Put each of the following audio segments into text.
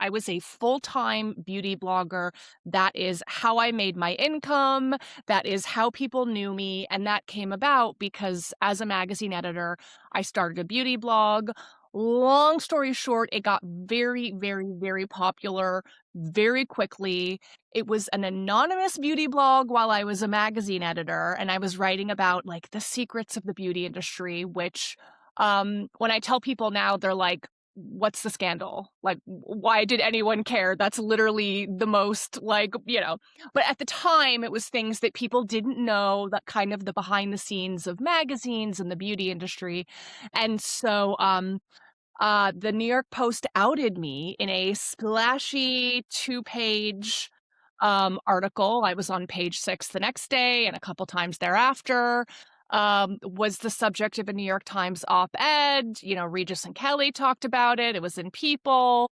I was a full-time beauty blogger. That is how I made my income. That is how people knew me. And that came about because as a magazine editor, I started a beauty blog. Long story short, it got very, very, very popular very quickly. It was an anonymous beauty blog while I was a magazine editor, and I was writing about like the secrets of the beauty industry, which when I tell people now, they're like, what's the scandal? Like, why did anyone care? That's literally the most like, but at the time it was things that people didn't know, that kind of the behind the scenes of magazines and the beauty industry. And so, the New York Post outed me in a splashy 2-page article. I was on page 6 the next day and a couple times thereafter. Was the subject of a New York Times op-ed. Regis and Kelly talked about it. It was in People.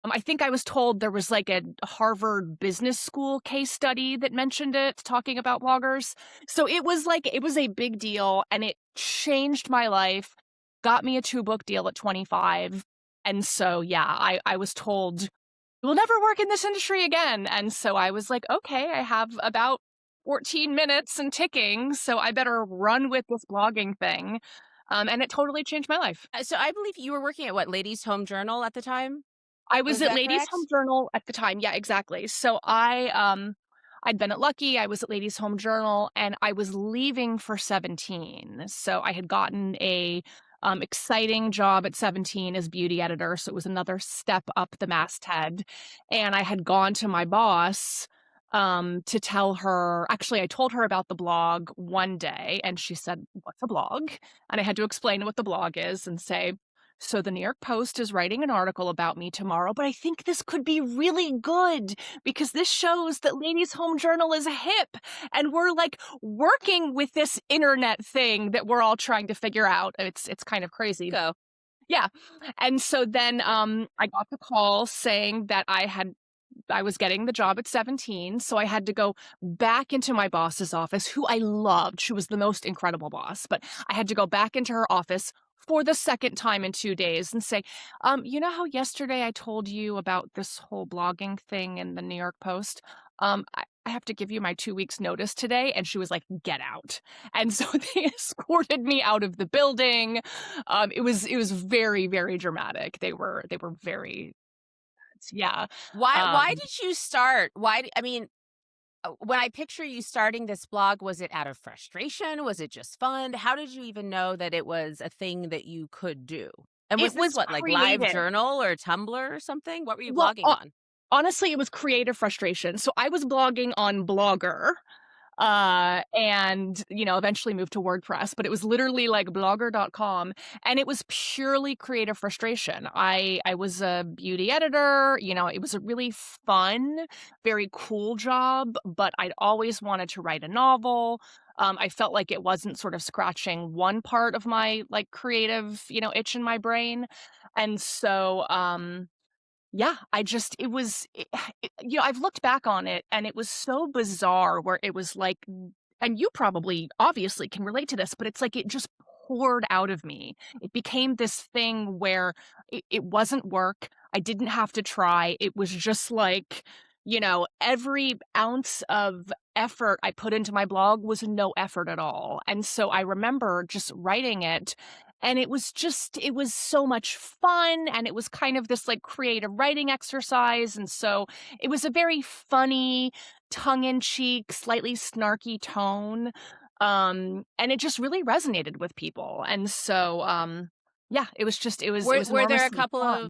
I think I was told there was like a Harvard Business School case study that mentioned it, talking about bloggers. So it was a big deal, and it changed my life, got me a 2-book deal at 25. And so, yeah, I was told, you'll never work in this industry again. And so I was like, okay, I have about 14 minutes and ticking, so I better run with this blogging thing. And it totally changed my life. So I believe you were working at what, Ladies Home Journal at the time? I was Was at that Ladies Home correct? Journal at the time. Yeah, exactly. So I'd been at Lucky, I was at Ladies Home Journal, and I was leaving for 17. So I had gotten a exciting job at 17 as beauty editor. So it was another step up the masthead. And I had gone to my boss to tell her, actually, I told her about the blog one day, and she said, "What's a blog?" And I had to explain what the blog is and say, so the New York Post is writing an article about me tomorrow, but I think this could be really good because this shows that Ladies Home Journal is hip, and we're like working with this internet thing that we're all trying to figure out. It's kind of crazy. Go. Yeah. And so then I got the call saying that I was getting the job at 17, so I had to go back into my boss's office, who I loved. She was the most incredible boss, but I had to go back into her office for the second time in 2 days and say, you know how yesterday I told you about this whole blogging thing in the New York Post? I have to give you my 2 weeks notice today. And she was like, get out. And so they escorted me out of the building. It was very, very dramatic. They were very, yeah. Why Um, did you start? I mean, when I picture you starting this blog, was it out of frustration? Was it just fun? How did you even know that it was a thing that you could do? And was it this was what, like Live creative. Journal or Tumblr or something? What were you Well, blogging on? honestly, it was creative frustration. So I was blogging on Blogger, and eventually moved to WordPress, but it was literally like blogger.com, and it was purely creative frustration. I was a beauty editor. It was a really fun, very cool job, but I'd always wanted to write a novel. I felt like it wasn't sort of scratching one part of my like creative, itch in my brain. And so yeah, I've looked back on it, and it was so bizarre where it was like, and you probably obviously can relate to this, but it's like it just poured out of me. It became this thing where it wasn't work. I didn't have to try. It was just like, every ounce of effort I put into my blog was no effort at all. And so I remember just writing it, and it was so much fun, and it was kind of this like creative writing exercise. And so it was a very funny, tongue-in-cheek, slightly snarky tone. And it just really resonated with people. And so yeah, it was Were there a enormously couple fun. of